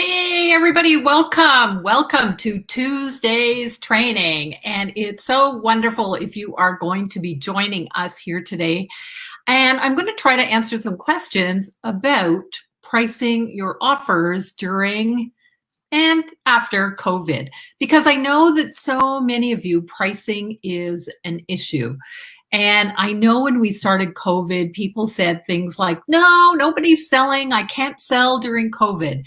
Hey, everybody, welcome. Welcome to Tuesday's training. And it's so wonderful if you are going to be joining us here today. And I'm going to try to answer some questions about pricing your offers during and after COVID, because I know that so many of you, pricing is an issue. And I know when we started COVID, people said things like, no, nobody's selling. I can't sell during COVID.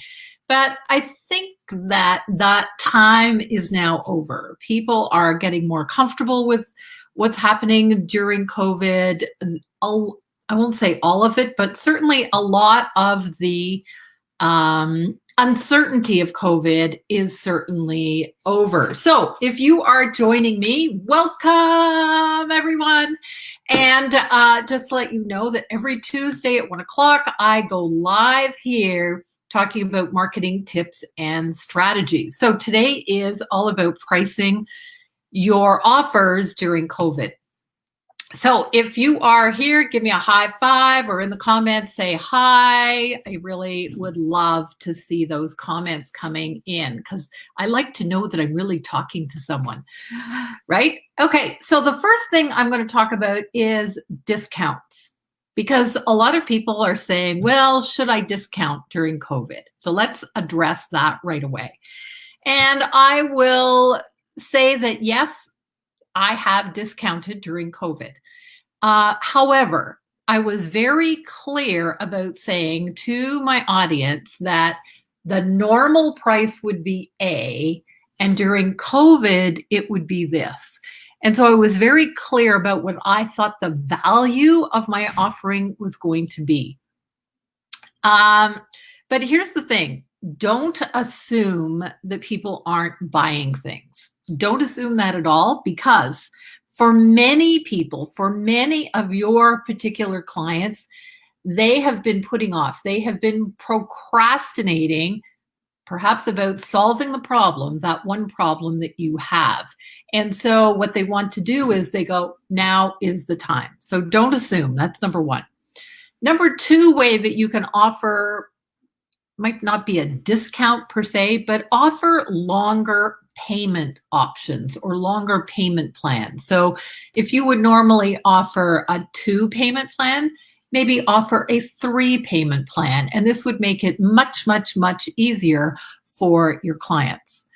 But I think that that time is now over. People are getting more comfortable with what's happening during COVID. I won't say all of it, but certainly a lot of the uncertainty of COVID is certainly over. So if you are joining me, welcome everyone. And just to let you know that every Tuesday at 1 o'clock, I go live here talking about marketing tips and strategies. So today is all about pricing your offers during COVID. So if you are here, give me a high five, or in the comments say hi. I really would love to see those comments coming in because I like to know that I'm really talking to someone, right? Okay, so the first thing I'm going to talk about is discounts, because a lot of people are saying, well, should I discount during COVID? So let's address that right away. And I will say that yes, I have discounted during COVID. However, I was very clear about saying to my audience that the normal price would be A, and during COVID, it would be this. And so I was very clear about what I thought the value of my offering was going to be. But here's the thing. Don't assume that people aren't buying things. Don't assume that at all, because for many people, for many of your particular clients, they have been putting off, they have been procrastinating perhaps about solving the problem, that one problem that you have. And so what they want to do is they go, now is the time. So don't assume. That's number one. Number two way that you can offer, might not be a discount per se, but offer longer payment options or longer payment plans. So if you would normally offer a 2-payment plan, maybe offer a 3-payment plan. And this would make it much, much, much easier for your clients.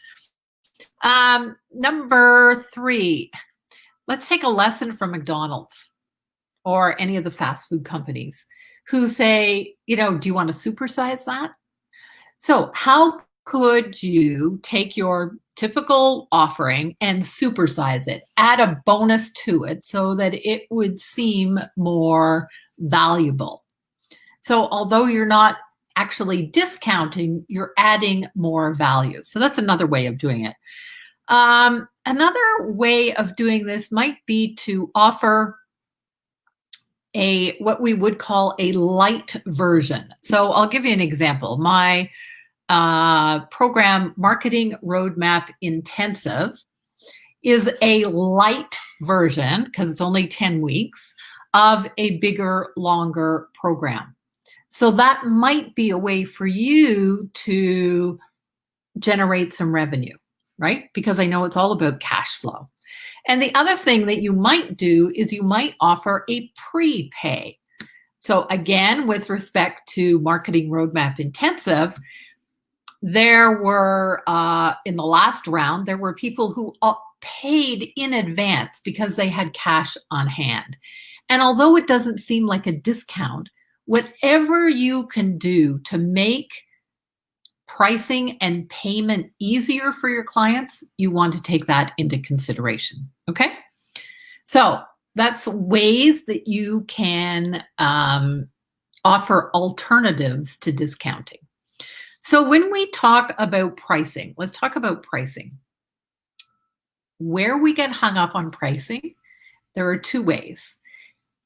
Number 3, let's take a lesson from McDonald's or any of the fast food companies who say, do you want to supersize that? So how could you take your typical offering and supersize it, add a bonus to it so that it would seem more valuable? So although you're not actually discounting, you're adding more value. So that's another way of doing it. Another way of doing this might be to offer what we would call a light version. So I'll give you an example. My program, Marketing Roadmap Intensive, is a light version, because it's only 10 weeks, of a bigger, longer program. So that might be a way for you to generate some revenue, right? Because I know it's all about cash flow. And the other thing that you might do is you might offer a prepay. So again, with respect to Marketing Roadmap Intensive, there were, in the last round, there were people who paid in advance because they had cash on hand. And although it doesn't seem like a discount, whatever you can do to make pricing and payment easier for your clients, you want to take that into consideration, okay? So that's ways that you can offer alternatives to discounting. So when we talk about pricing, let's talk about pricing. Where we get hung up on pricing, there are 2 ways.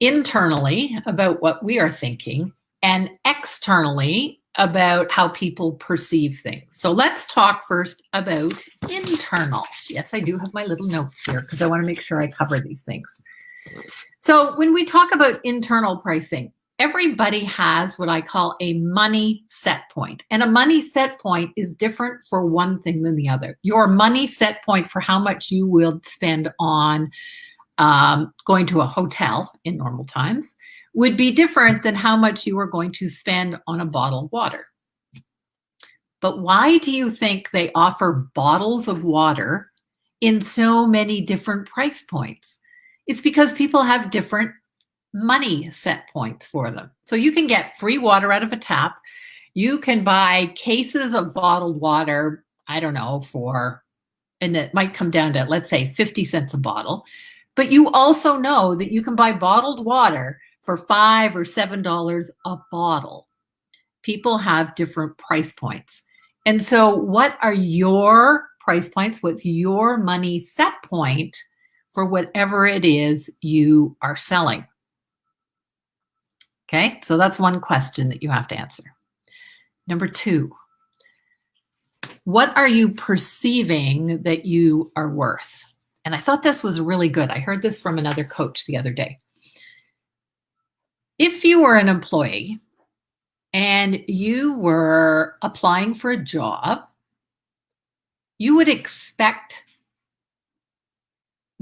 Internally, about what we are thinking, and externally, about how people perceive things. So let's talk first about internal. Yes, I do have my little notes here because I want to make sure I cover these things. So when we talk about internal pricing, everybody has what I call a money set point. And a money set point is different for one thing than the other. Your money set point for how much you will spend on going to a hotel in normal times would be different than how much you are going to spend on a bottle of water. But why do you think they offer bottles of water in so many different price points? It's because people have different money set points for them. So you can get free water out of a tap. You can buy cases of bottled water, I don't know, and it might come down to, let's say, 50 cents a bottle. But you also know that you can buy bottled water for $5 or $7 a bottle. People have different price points. And so what are your price points? What's your money set point for whatever it is you are selling? Okay, so that's one question that you have to answer. Number 2, what are you perceiving that you are worth? And I thought this was really good. I heard this from another coach the other day. If you were an employee and you were applying for a job, you would expect,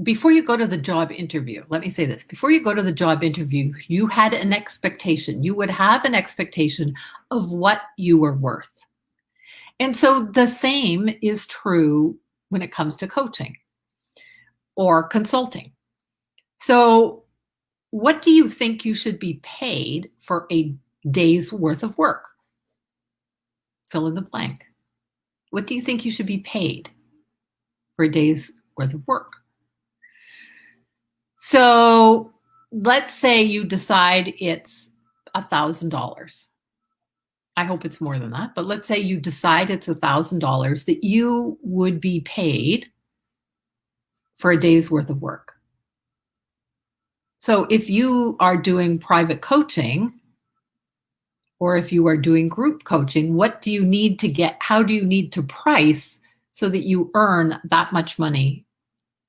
before you go to the job interview, let me say this, before you go to the job interview, you had an expectation. You would have an expectation of what you were worth. And so the same is true when it comes to coaching or consulting. So what do you think you should be paid for a day's worth of work? Fill in the blank. What do you think you should be paid for a day's worth of work? So let's say you decide it's $1,000. I hope it's more than that, but let's say you decide it's $1,000 that you would be paid for a day's worth of work. So if you are doing private coaching, or if you are doing group coaching, what do you need to get? How do you need to price so that you earn that much money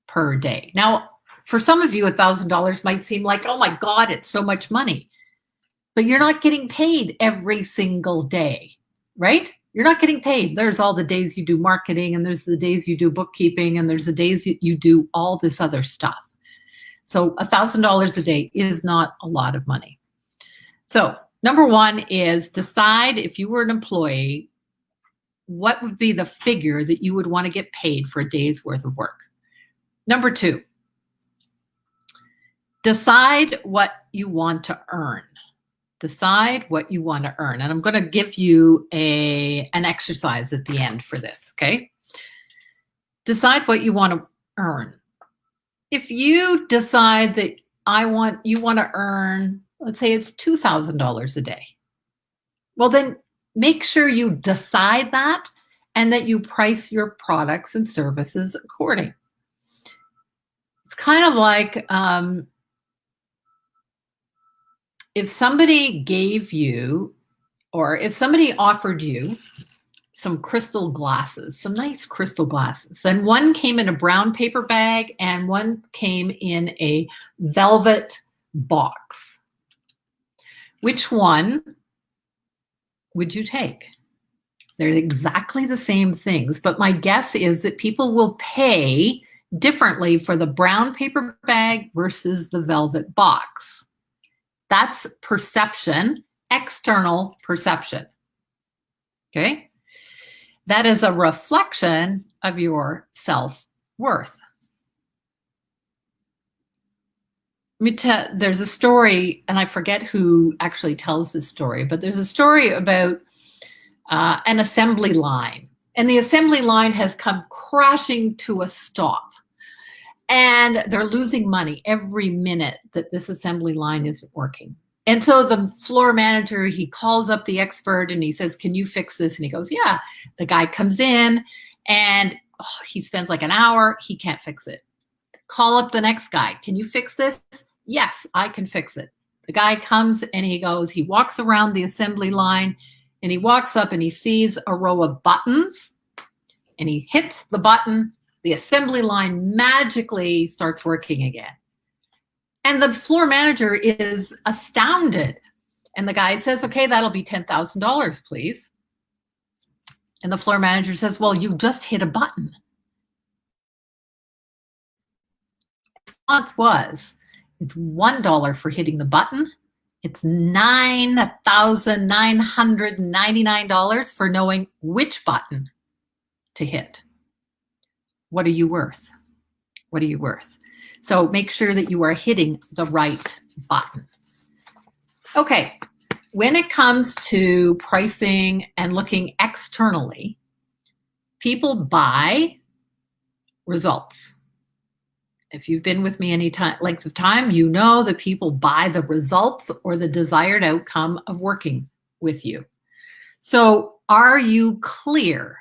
per day? Now, for some of you, $1,000 might seem like, oh my God, it's so much money. But you're not getting paid every single day, right? You're not getting paid. There's all the days you do marketing, and there's the days you do bookkeeping, and there's the days you do all this other stuff. So $1,000 a day is not a lot of money. So number 1 is decide, if you were an employee, what would be the figure that you would want to get paid for a day's worth of work. Number 2, decide what you want to earn. Decide what you want to earn. And I'm going to give you an exercise at the end for this, okay? Decide what you want to earn. If you decide that you want to earn, let's say it's $2,000 a day, well, then make sure you decide that and that you price your products and services according. It's kind of like if somebody gave you, or if somebody offered you some crystal glasses, some nice crystal glasses, and one came in a brown paper bag and one came in a velvet box, which one would you take? They're exactly the same things, but my guess is that people will pay differently for the brown paper bag versus the velvet box. That's perception, external perception. Okay? That is a reflection of your self-worth. There's a story, and I forget who actually tells this story, but there's a story about an assembly line. And the assembly line has come crashing to a stop. And they're losing money every minute that this assembly line isn't working. And so the floor manager, he calls up the expert and he says, can you fix this? And he goes, yeah. The guy comes in and he spends like an hour. He can't fix it. Call up the next guy. Can you fix this? Yes, I can fix it. The guy comes and he walks around the assembly line and he walks up and he sees a row of buttons and he hits the button. The assembly line magically starts working again. And the floor manager is astounded. And the guy says, okay, that'll be $10,000, please. And the floor manager says, well, you just hit a button. The response was, it's $1 for hitting the button. It's $9,999 for knowing which button to hit. What are you worth? What are you worth? So make sure that you are hitting the right button. Okay, when it comes to pricing and looking externally, people buy results. If you've been with me any length of time, you know that people buy the results or the desired outcome of working with you. So are you clear?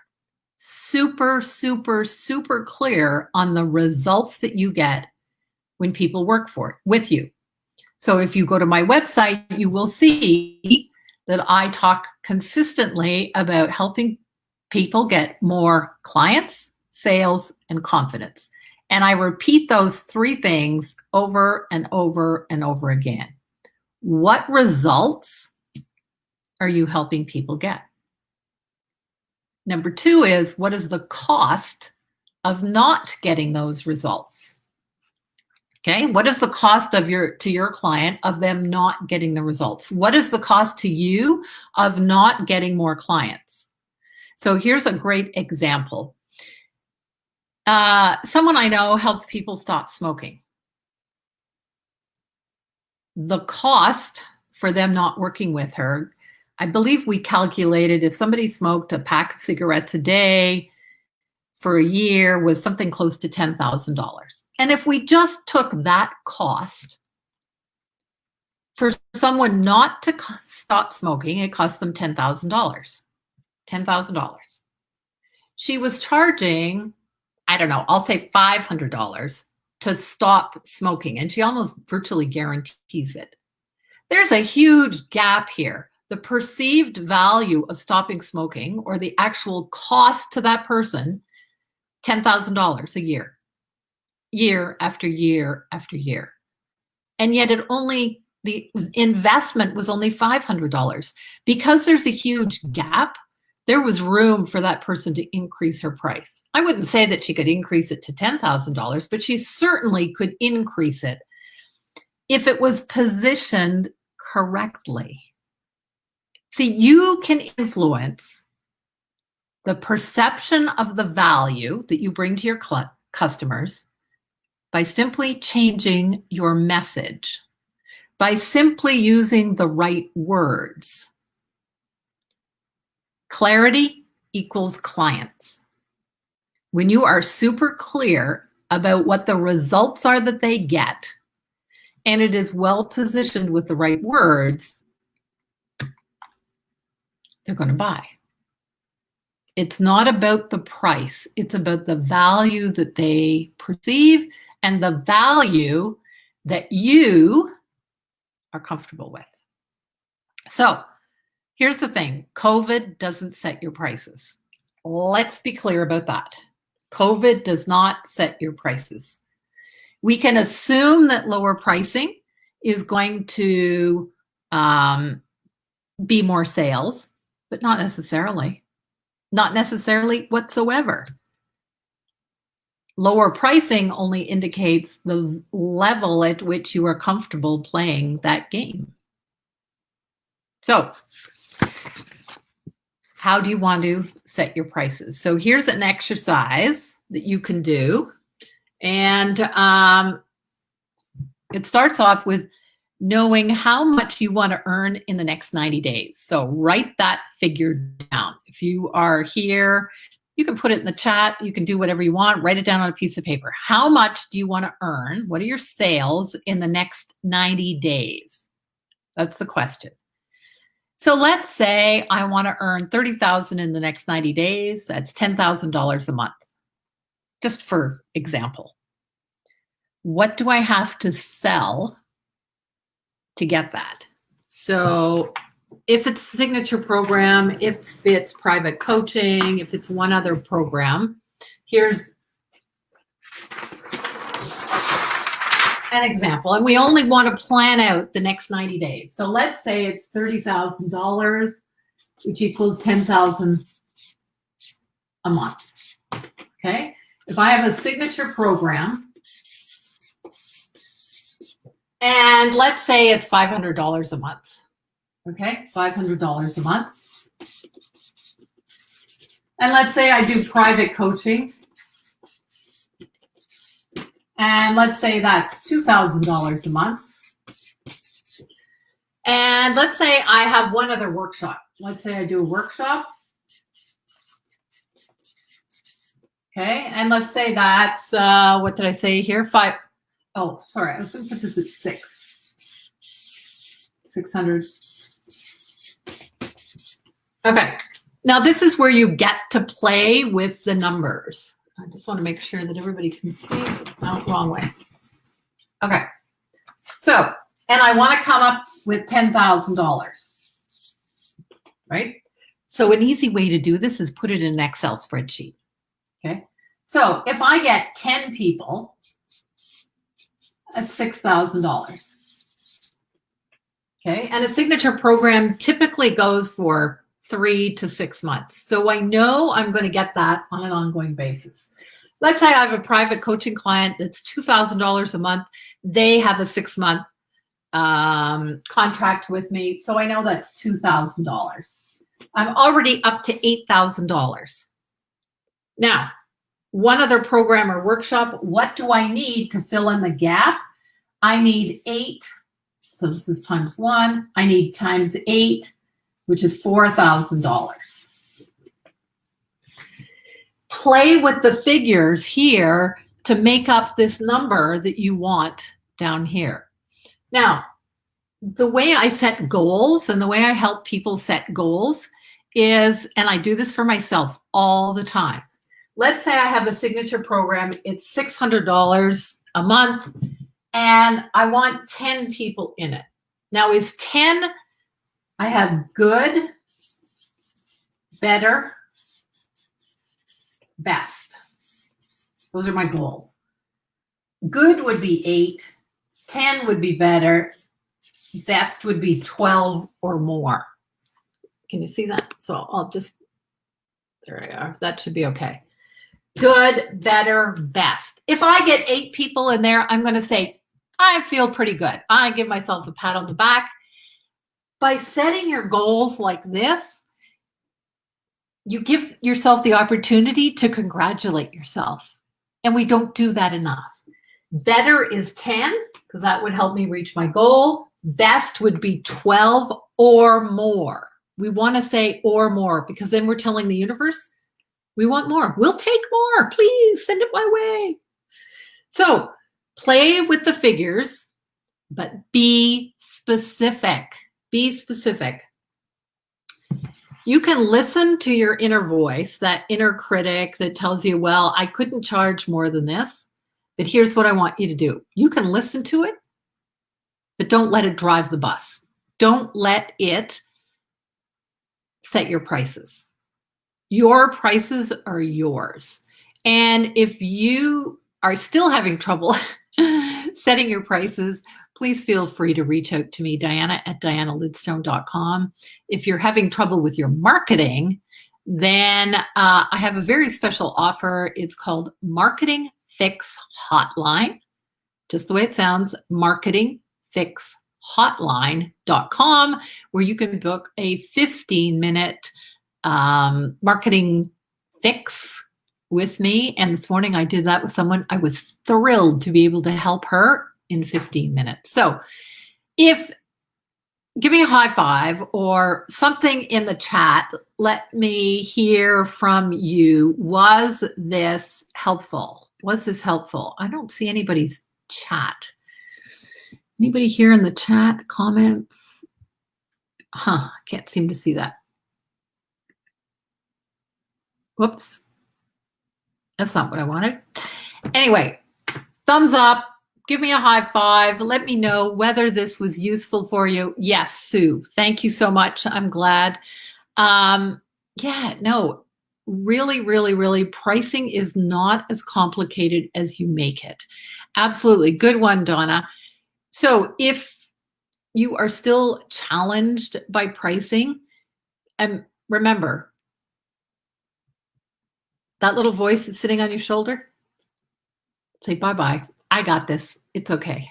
Super, super, super clear on the results that you get when people work with you. So if you go to my website, you will see that I talk consistently about helping people get more clients, sales, and confidence. And I repeat those three things over and over and over again. What results are you helping people get? Number two is, what is the cost of not getting those results? Okay, what is the cost of to your client of them not getting the results? What is the cost to you of not getting more clients? So here's a great example. Someone I know helps people stop smoking. The cost for them not working with her, I believe we calculated if somebody smoked a pack of cigarettes a day for a year was something close to $10,000. And if we just took that cost for someone not to stop smoking, it cost them $10,000. $10,000. She was charging, I don't know, I'll say $500 to stop smoking, and she almost virtually guarantees it. There's a huge gap here. The perceived value of stopping smoking or the actual cost to that person, $10,000 a year, year after year after year. And yet the investment was only $500. Because there's a huge gap, there was room for that person to increase her price. I wouldn't say that she could increase it to $10,000, but she certainly could increase it if it was positioned correctly. See, you can influence the perception of the value that you bring to your customers by simply changing your message, by simply using the right words. Clarity equals clients. When you are super clear about what the results are that they get, and it is well positioned with the right words, they're going to buy. It's not about the price. It's about the value that they perceive and the value that you are comfortable with. So here's the thing. COVID doesn't set your prices. Let's be clear about that. COVID does not set your prices. We can assume that lower pricing is going to be more sales, but not necessarily. Not necessarily whatsoever. Lower pricing only indicates the level at which you are comfortable playing that game. So, how do you want to set your prices? So here's an exercise that you can do. And it starts off with knowing how much you want to earn in the next 90 days. So write that figure down. If you are here, you can put it in the chat. You can do whatever you want. Write it down on a piece of paper. How much do you want to earn? What are your sales in the next 90 days? That's the question. So let's say I want to earn $30,000 in the next 90 days. That's $10,000 a month, just for example. What do I have to sell to get that? So if it's signature program, if it's private coaching, if it's one other program, here's an example, and we only want to plan out the next 90 days. So let's say it's $30,000, which equals $10,000 a month. Okay. If I have a signature program, and let's say it's $500 a month. Okay, $500 a month. And let's say I do private coaching. And let's say that's $2,000 a month. And let's say I have one other workshop. Let's say I do a workshop. Okay, and let's say that's, what did I say here? Oh, sorry, I was going to put this at 600. Okay, now this is where you get to play with the numbers. I just want to make sure that everybody can see. No, wrong way. Okay, so, and I want to come up with $10,000, right? So an easy way to do this is put it in an Excel spreadsheet, okay? So if I get 10 people, that's $6,000. Okay, and a signature program typically goes for 3 to 6 months. So I know I'm going to get that on an ongoing basis. Let's say I have a private coaching client that's $2,000 a month. They have a 6-month contract with me. So I know that's $2,000. I'm already up to $8,000. Now, one other program or workshop, what do I need to fill in the gap? I need 8. So this is times 1. I need times 8, which is $4,000. Play with the figures here to make up this number that you want down here. Now, the way I set goals and the way I help people set goals is, and I do this for myself all the time. Let's say I have a signature program, it's $600 a month, and I want 10 people in it. Now is 10, I have good, better, best. Those are my goals. Good would be 8, 10 would be better, best would be 12 or more. Can you see that? So I'll just, there we are, that should be okay. Good, better, best. If I get 8 people in there, I'm going to say, I feel pretty good. I give myself a pat on the back. By setting your goals like this, you give yourself the opportunity to congratulate yourself. And we don't do that enough. Better is 10, because that would help me reach my goal. Best would be 12 or more. We want to say or more, because then we're telling the universe, we want more. We'll take more. Please send it my way. So play with the figures, but be specific. Be specific. You can listen to your inner voice, that inner critic that tells you, well, I couldn't charge more than this, but here's what I want you to do. You can listen to it, but don't let it drive the bus. Don't let it set your prices. Your prices are yours. And if you are still having trouble setting your prices, please feel free to reach out to me, Diana@dianalidstone.com. If you're having trouble with your marketing, then I have a very special offer. It's called Marketing Fix Hotline. Just the way it sounds, marketingfixhotline.com, where you can book a 15-minute marketing fix with me. And this morning I did that with someone. I was thrilled to be able to help her in 15 minutes. So give me a high five or something in the chat. Let me hear from you. Was this helpful? Was this helpful? I don't see anybody's chat. Anybody here in the chat? Comments? I can't seem to see that. Whoops. That's not what I wanted. Anyway, thumbs up. Give me a high five. Let me know whether this was useful for you. Yes, Sue. Thank you so much. I'm glad. Yeah, no, really, really, really, pricing is not as complicated as you make it. Absolutely. Good one, Donna. So if you are still challenged by pricing, and remember, that little voice that's sitting on your shoulder, say bye-bye. I got this. It's okay.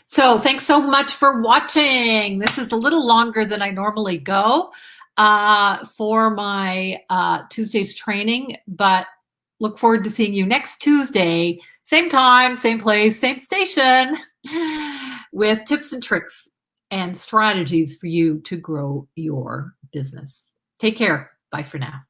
So thanks so much for watching. This is a little longer than I normally go for my Tuesday's training, but look forward to seeing you next Tuesday, same time, same place, same station, with tips and tricks and strategies for you to grow your business. Take care. Bye for now.